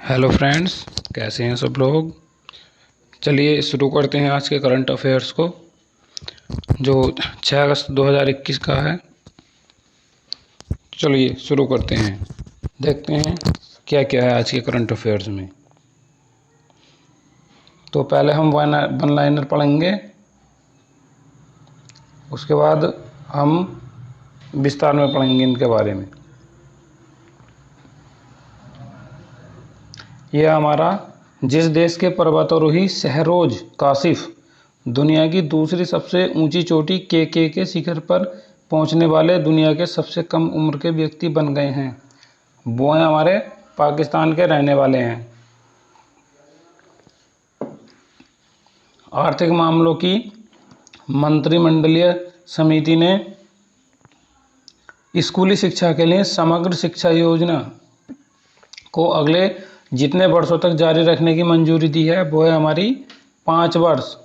Hello friends, कैसे हैं सब लोग। चलिए शुरू करते हैं आज के करंट अफेयर्स को, जो 6 अगस्त 2021 का है। चलिए शुरू करते हैं, देखते हैं क्या क्या है आज के करंट अफेयर्स में। तो पहले हम वन लाइनर पढ़ेंगे, उसके बाद हम विस्तार में पढ़ेंगे इनके बारे में। यह हमारा जिस देश के पर्वतारोही शहरोज काशिफ दुनिया की दूसरी सबसे ऊंची चोटी के शिखर पर पहुंचने वाले दुनिया के सबसे कम उम्र के व्यक्ति बन गए हैं। वो हैं हमारे पाकिस्तान के रहने वाले हैं। आर्थिक मामलों की मंत्रिमंडलीय समिति ने स्कूली शिक्षा के लिए समग्र शिक्षा योजना को अगले जितने वर्षों तक जारी रखने की मंजूरी दी है वो है हमारी 5 वर्ष।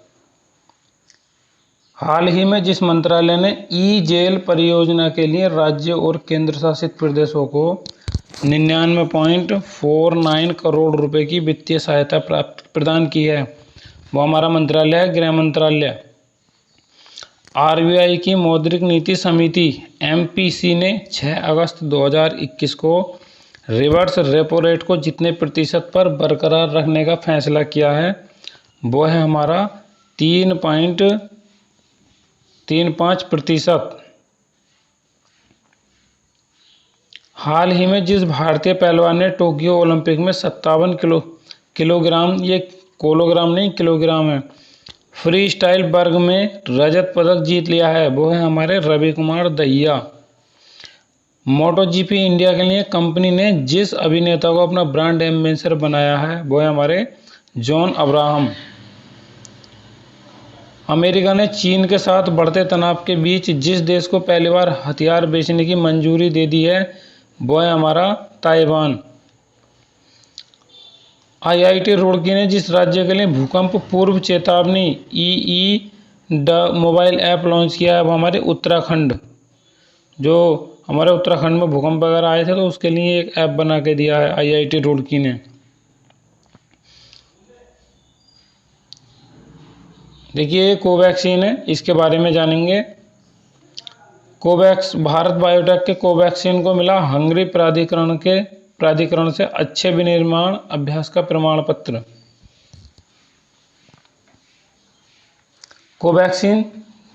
हाल ही में जिस मंत्रालय ने ई जेल परियोजना के लिए राज्य और केंद्र शासित प्रदेशों को 99.49 करोड़ रुपए की वित्तीय सहायता प्रदान की है, वो हमारा मंत्रालय है गृह मंत्रालय। आरबीआई की मौद्रिक नीति समिति एमपीसी ने 6 अगस्त 2021 को रिवर्स रेपो रेट को जितने प्रतिशत पर बरकरार रखने का फैसला किया है वो है हमारा 3.35%। हाल ही में जिस भारतीय पहलवान ने टोक्यो ओलंपिक में 57 किलोग्राम, ये किलोग्राम है, फ्री स्टाइल वर्ग में रजत पदक जीत लिया है वो है हमारे रवि कुमार दहिया। मोटो जीपी इंडिया के लिए कंपनी ने जिस अभिनेता को अपना ब्रांड एम्बेसडर बनाया है वो है हमारे जॉन अब्राहम। अमेरिका ने चीन के साथ बढ़ते तनाव के बीच जिस देश को पहली बार हथियार बेचने की मंजूरी दे दी है वो है हमारा ताइवान। आईआईटी रुड़की ने जिस राज्य के लिए भूकंप पूर्व चेतावनी मोबाइल ऐप लॉन्च किया है वो हमारे उत्तराखंड। जो हमारे उत्तराखंड में भूकंप वगैरह आए थे तो उसके लिए एक ऐप बना के दिया है आईआईटी रुड़की ने। देखिए ये कोवैक्सीन है, इसके बारे में जानेंगे। भारत बायोटेक के कोवैक्सीन को मिला हंगरी प्राधिकरण से अच्छे विनिर्माण अभ्यास का प्रमाण पत्र। कोवैक्सीन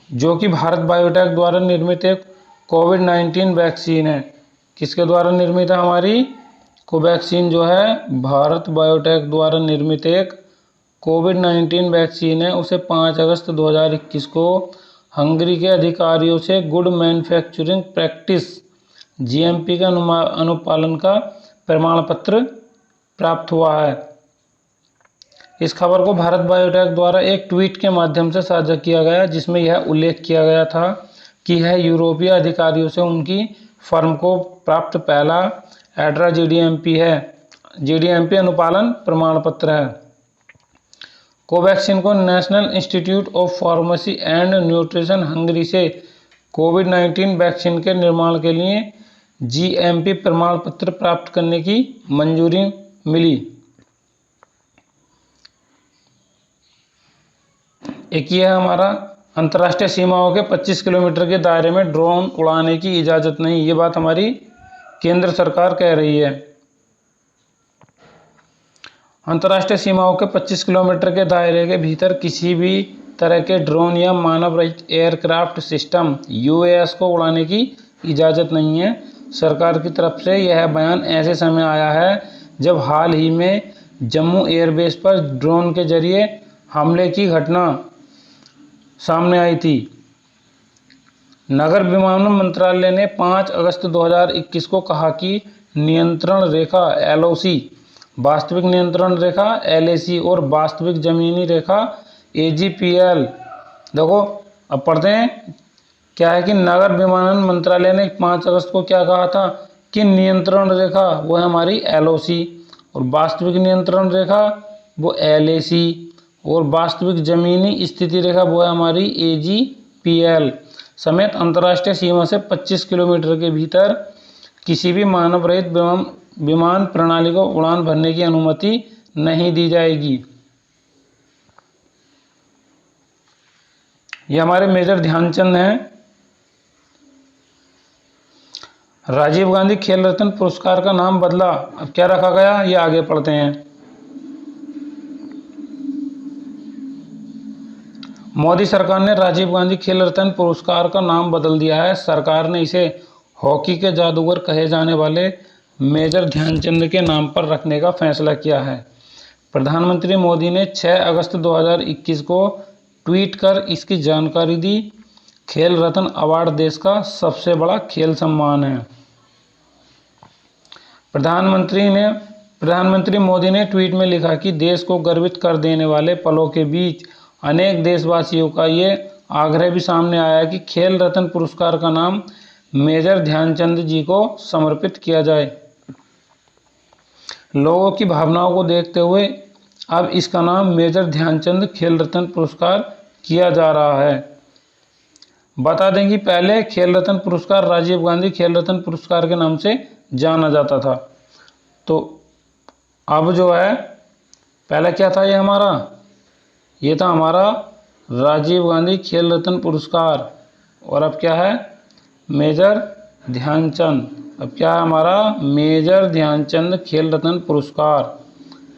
जो कि भारत बायोटेक द्वारा निर्मित एक कोविड-19 वैक्सीन है। किसके द्वारा निर्मित है हमारी कोवैक्सीन जो है भारत बायोटेक द्वारा निर्मित एक कोविड-19 वैक्सीन है। उसे 5 अगस्त 2021 को हंगरी के अधिकारियों से गुड मैन्युफैक्चरिंग प्रैक्टिस जीएमपी का अनुपालन का प्रमाण पत्र प्राप्त हुआ है। इस खबर को भारत बायोटेक द्वारा एक ट्वीट के माध्यम से साझा किया गया, जिसमें यह उल्लेख किया गया था कि यह यूरोपीय अधिकारियों से उनकी फर्म को प्राप्त पहला एड्रा जीडीएमपी अनुपालन प्रमाण पत्र है। कोवैक्सीन को national institute of pharmacy and nutrition Hungary से कोविड-19 वैक्सीन के निर्माण के लिए जीएमपी प्रमाण पत्र प्राप्त करने की मंजूरी मिली। एक ये हमारा अंतर्राष्ट्रीय सीमाओं के 25 किलोमीटर के दायरे में ड्रोन उड़ाने की इजाज़त नहीं, ये बात हमारी केंद्र सरकार कह रही है। अंतर्राष्ट्रीय सीमाओं के 25 किलोमीटर के दायरे के भीतर किसी भी तरह के ड्रोन या मानव रहित एयरक्राफ्ट सिस्टम यूएस को उड़ाने की इजाज़त नहीं है। सरकार की तरफ से यह बयान ऐसे समय आया है जब हाल ही में जम्मू एयरबेस पर ड्रोन के जरिए हमले की घटना सामने आई थी। नगर विमानन मंत्रालय ने 5 अगस्त 2021 को कहा कि नियंत्रण रेखा एलओसी, वास्तविक नियंत्रण रेखा एलएसी और वास्तविक जमीनी रेखा एजीपीएल। देखो अब पढ़ते हैं क्या है कि नगर विमानन मंत्रालय ने 5 अगस्त को क्या कहा था कि नियंत्रण रेखा वो है हमारी एलओसी और वास्तविक नियंत्रण रेखा वो एलएसी और वास्तविक जमीनी स्थिति रेखा वो है हमारी एजीपीएल समेत अंतर्राष्ट्रीय सीमा से 25 किलोमीटर के भीतर किसी भी मानव रहित विमान प्रणाली को उड़ान भरने की अनुमति नहीं दी जाएगी। ये हमारे मेजर ध्यानचंद हैं। राजीव गांधी खेल रत्न पुरस्कार का नाम बदला, अब क्या रखा गया, ये आगे पढ़ते हैं। मोदी सरकार ने राजीव गांधी खेल रत्न पुरस्कार का नाम बदल दिया है। सरकार ने इसे हॉकी के जादूगर कहे जाने वाले मेजर ध्यानचंद के नाम पर रखने का फैसला किया है। प्रधानमंत्री मोदी ने 6 अगस्त 2021 को ट्वीट कर इसकी जानकारी दी। खेल रत्न अवार्ड देश का सबसे बड़ा खेल सम्मान है। प्रधानमंत्री मोदी ने ट्वीट में लिखा कि देश को गर्वित कर देने वाले पलों के बीच अनेक देशवासियों का ये आग्रह भी सामने आया कि खेल रत्न पुरस्कार का नाम मेजर ध्यानचंद जी को समर्पित किया जाए। लोगों की भावनाओं को देखते हुए अब इसका नाम मेजर ध्यानचंद खेल रत्न पुरस्कार किया जा रहा है। बता दें कि पहले खेल रत्न पुरस्कार राजीव गांधी खेल रत्न पुरस्कार के नाम से जाना जाता था। तो अब जो है, पहले क्या था, ये था हमारा राजीव गांधी खेल रत्न पुरस्कार, और अब क्या है, मेजर ध्यानचंद। अब क्या है हमारा, मेजर ध्यानचंद खेल रत्न पुरस्कार।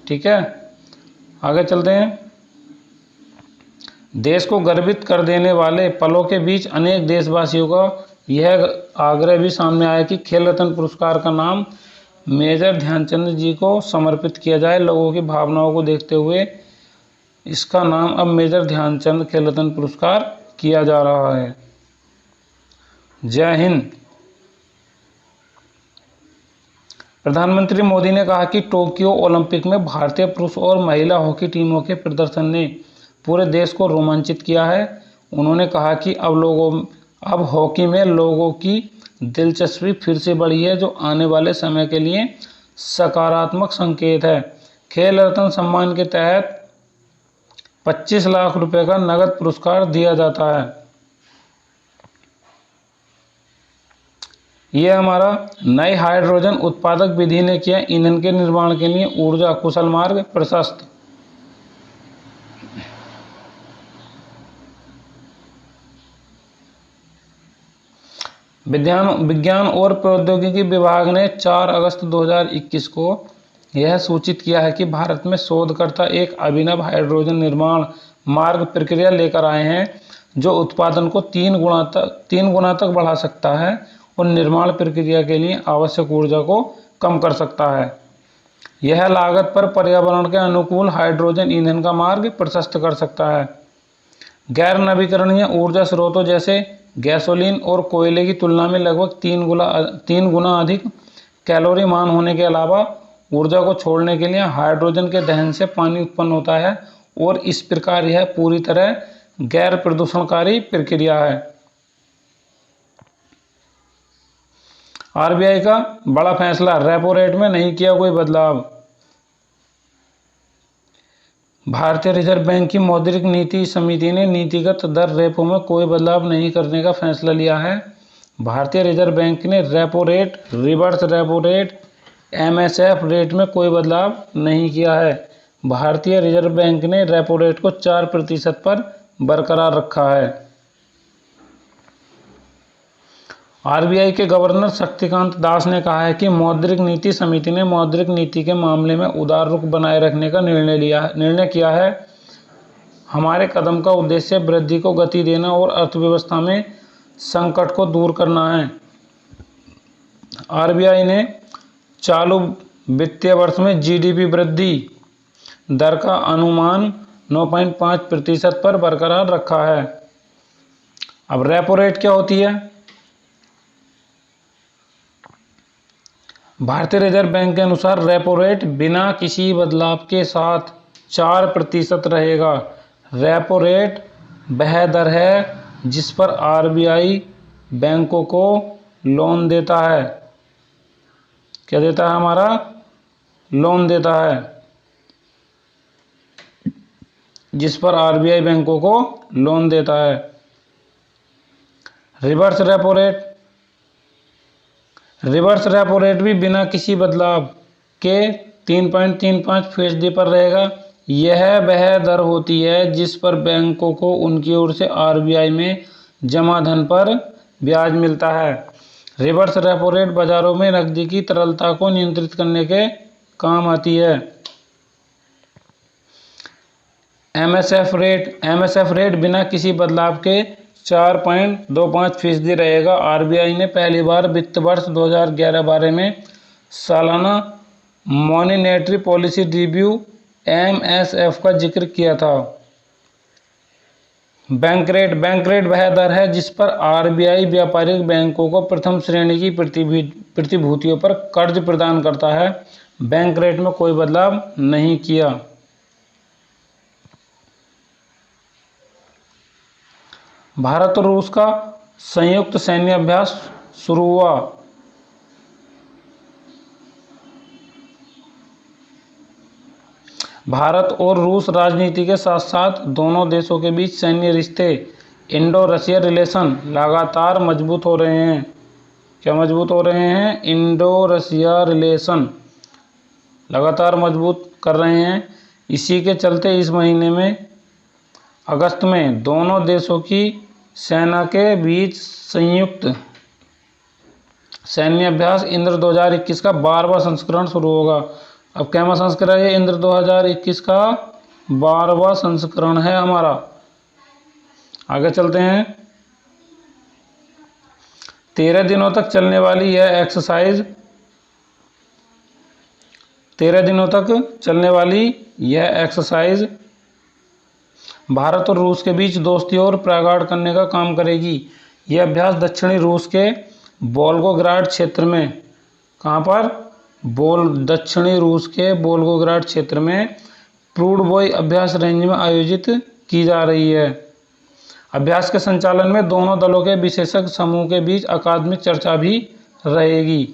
ठीक है, आगे चलते हैं। देश को गर्वित कर देने वाले पलों के बीच अनेक देशवासियों का यह आग्रह भी सामने आया कि खेल रत्न पुरस्कार का नाम मेजर ध्यानचंद जी को समर्पित किया जाए। लोगों की भावनाओं को देखते हुए इसका नाम अब मेजर ध्यानचंद खेल रत्न पुरस्कार किया जा रहा है। जय हिंद। प्रधानमंत्री मोदी ने कहा कि टोक्यो ओलंपिक में भारतीय पुरुष और महिला हॉकी टीमों के प्रदर्शन ने पूरे देश को रोमांचित किया है। उन्होंने कहा कि अब हॉकी में लोगों की दिलचस्पी फिर से बढ़ी है, जो आने वाले समय के लिए सकारात्मक संकेत है। खेल रत्न सम्मान के तहत 25 लाख रुपए का नगद पुरस्कार दिया जाता है। यह हमारा नई हाइड्रोजन उत्पादक विधि ने किया ईंधन के निर्माण के लिए ऊर्जा कुशल मार्ग प्रशस्त। विज्ञान और प्रौद्योगिकी विभाग ने 4 अगस्त 2021 को यह सूचित किया है कि भारत में शोधकर्ता एक अभिनव हाइड्रोजन निर्माण मार्ग प्रक्रिया लेकर आए हैं, जो उत्पादन को 3 गुना तक बढ़ा सकता है और निर्माण प्रक्रिया के लिए आवश्यक ऊर्जा को कम कर सकता है। यह लागत पर पर्यावरण के अनुकूल हाइड्रोजन ईंधन का मार्ग प्रशस्त कर सकता है। गैर नवीकरणीय ऊर्जा स्रोतों जैसे गैसोलीन और कोयले की तुलना में लगभग 3 गुना अधिक कैलोरी मान होने के अलावा ऊर्जा को छोड़ने के लिए हाइड्रोजन के दहन से पानी उत्पन्न होता है, और इस प्रकार यह पूरी तरह गैर प्रदूषणकारी प्रक्रिया है। आरबीआई का बड़ा फैसला, रेपो रेट में नहीं किया कोई बदलाव। भारतीय रिजर्व बैंक की मौद्रिक नीति समिति ने नीतिगत दर रेपो में कोई बदलाव नहीं करने का फैसला लिया है। भारतीय रिजर्व बैंक ने repo rate, reverse repo rate, MSF rate में कोई बदलाव नहीं किया है। भारतीय रिजर्व बैंक ने रेपो रेट को 4% पर बरकरार रखा है। आरबीआई के गवर्नर शक्तिकांत दास ने कहा है कि मौद्रिक नीति समिति ने मौद्रिक नीति के मामले में उदार रुख बनाए रखने का निर्णय किया है। हमारे कदम का उद्देश्य वृद्धि को गति देना और अर्थव्यवस्था में संकट को दूर करना है। आरबीआई ने चालू वित्तीय वर्ष में जीडीपी वृद्धि दर का अनुमान 9.5% पर बरकरार रखा है। अब रेपो रेट क्या होती है? भारतीय रिजर्व बैंक के अनुसार रेपो रेट बिना किसी बदलाव के साथ 4% रहेगा। रेपो रेट वह दर है जिस पर आरबीआई बैंकों को लोन देता है। क्या देता है? हमारा लोन देता है, जिस पर आरबीआई बैंकों को लोन देता है। Reverse repo rate, reverse repo rate भी बिना किसी बदलाव के 3.35% पर रहेगा। यह वह दर होती है जिस पर बैंकों को उनकी ओर से आरबीआई में जमा धन पर ब्याज मिलता है। रिवर्स रेपो रेट बाजारों में नकदी की तरलता को नियंत्रित करने के काम आती है। एमएसएफ रेट बिना किसी बदलाव के 4.25% रहेगा। आरबीआई ने पहली बार वित्त वर्ष 2011-12 में सालाना मॉनेटरी पॉलिसी रिव्यू एमएसएफ का जिक्र किया था। बैंक रेट वह दर है जिस पर आरबीआई व्यापारिक बैंकों को प्रथम श्रेणी की प्रतिभूतियों पर कर्ज प्रदान करता है। बैंक रेट में कोई बदलाव नहीं किया। भारत और रूस का संयुक्त सैन्य अभ्यास शुरू हुआ। भारत और रूस राजनीति के साथ साथ दोनों देशों के बीच सैन्य रिश्ते इंडो रशिया रिलेशन लगातार मजबूत हो रहे हैं। क्या मजबूत हो रहे हैं? इंडो रशिया रिलेशन लगातार मजबूत कर रहे हैं। इसी के चलते इस महीने में अगस्त में दोनों देशों की सेना के बीच संयुक्त सैन्य अभ्यास इंद्र 2021 का 12वां संस्करण शुरू होगा। अब कैमा संस्करण है? इंद्र 2021 का 12वां संस्करण है हमारा। आगे चलते हैं। 13 दिनों तक चलने वाली यह एक्सरसाइज 13 दिनों तक चलने वाली यह एक्सरसाइज भारत और रूस के बीच दोस्ती और प्रगाढ़ करने का काम करेगी। यह अभ्यास दक्षिणी रूस के वोल्गोग्राड क्षेत्र में, कहाँ पर? दक्षिणी रूस के वोल्गोग्राड क्षेत्र में प्रूडबोई अभ्यास रेंज में आयोजित की जा रही है। अभ्यास के संचालन में दोनों दलों के विशेषज्ञ समूह के बीच अकादमिक चर्चा भी रहेगी।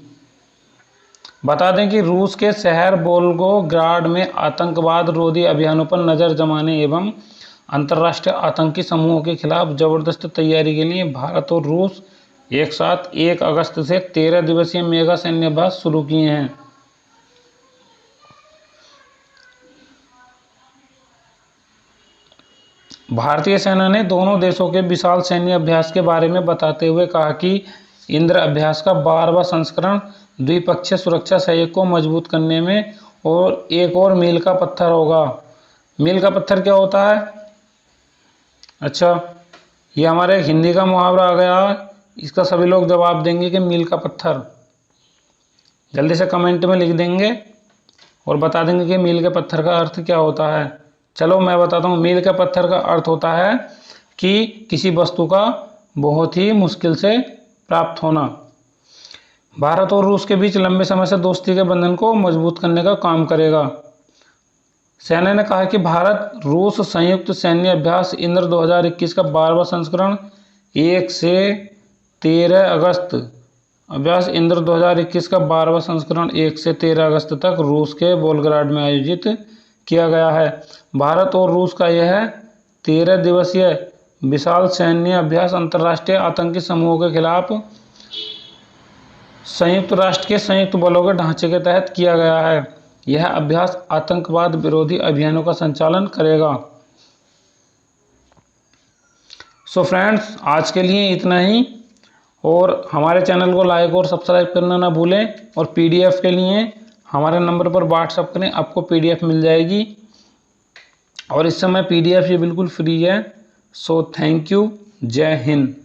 बता दें कि रूस के शहर वोल्गोग्राड में आतंकवाद रोधी अभियानों पर नजर जमाने एवं अंतर्राष्ट्रीय आतंकी समूहों के खिलाफ जबरदस्त तैयारी के लिए भारत और रूस एक साथ 1 अगस्त से 13 दिवसीय मेगा सैन्य अभ्यास शुरू किए हैं। भारतीय सेना ने दोनों देशों के विशाल सैन्य अभ्यास के बारे में बताते हुए कहा कि इंद्र अभ्यास का 12वां संस्करण द्विपक्षीय सुरक्षा सहयोग को मजबूत करने में और एक और मील का पत्थर होगा। मील का पत्थर क्या होता है? अच्छा, ये हमारे हिंदी का मुहावरा आ गया। इसका सभी लोग जवाब देंगे कि मील का पत्थर। जल्दी से कमेंट में लिख देंगे और बता देंगे कि मील के पत्थर का अर्थ क्या होता है। चलो मैं बताता हूँ। मील के पत्थर का अर्थ होता है कि किसी वस्तु का बहुत ही मुश्किल से प्राप्त होना। भारत और रूस के बीच लंबे समय से दोस्ती के बंधन को मजबूत करने का काम करेगा। सेना ने कहा कि भारत रूस संयुक्त सैन्य अभ्यास इंद्र 2021 का 12वां संस्करण 1 से 13 अगस्त अभ्यास इंद्र 2021 का 12वां संस्करण 1 से 13 अगस्त तक रूस के वोल्गोग्राड में आयोजित किया गया है। भारत और रूस का यह 13 दिवसीय विशाल सैन्य अभ्यास अंतर्राष्ट्रीय आतंकी समूहों के खिलाफ संयुक्त राष्ट्र के संयुक्त बलों के ढांचे के तहत किया गया है। यह अभ्यास आतंकवाद विरोधी अभियानों का संचालन करेगा। सो फ्रेंड्स, आज के लिए इतना ही। और हमारे चैनल को लाइक और सब्सक्राइब करना ना भूलें। और पीडीएफ के लिए हमारे नंबर पर व्हाट्सएप करें, आपको पीडीएफ मिल जाएगी। और इस समय पीडीएफ ये बिल्कुल फ्री है। So thank you. जय हिंद।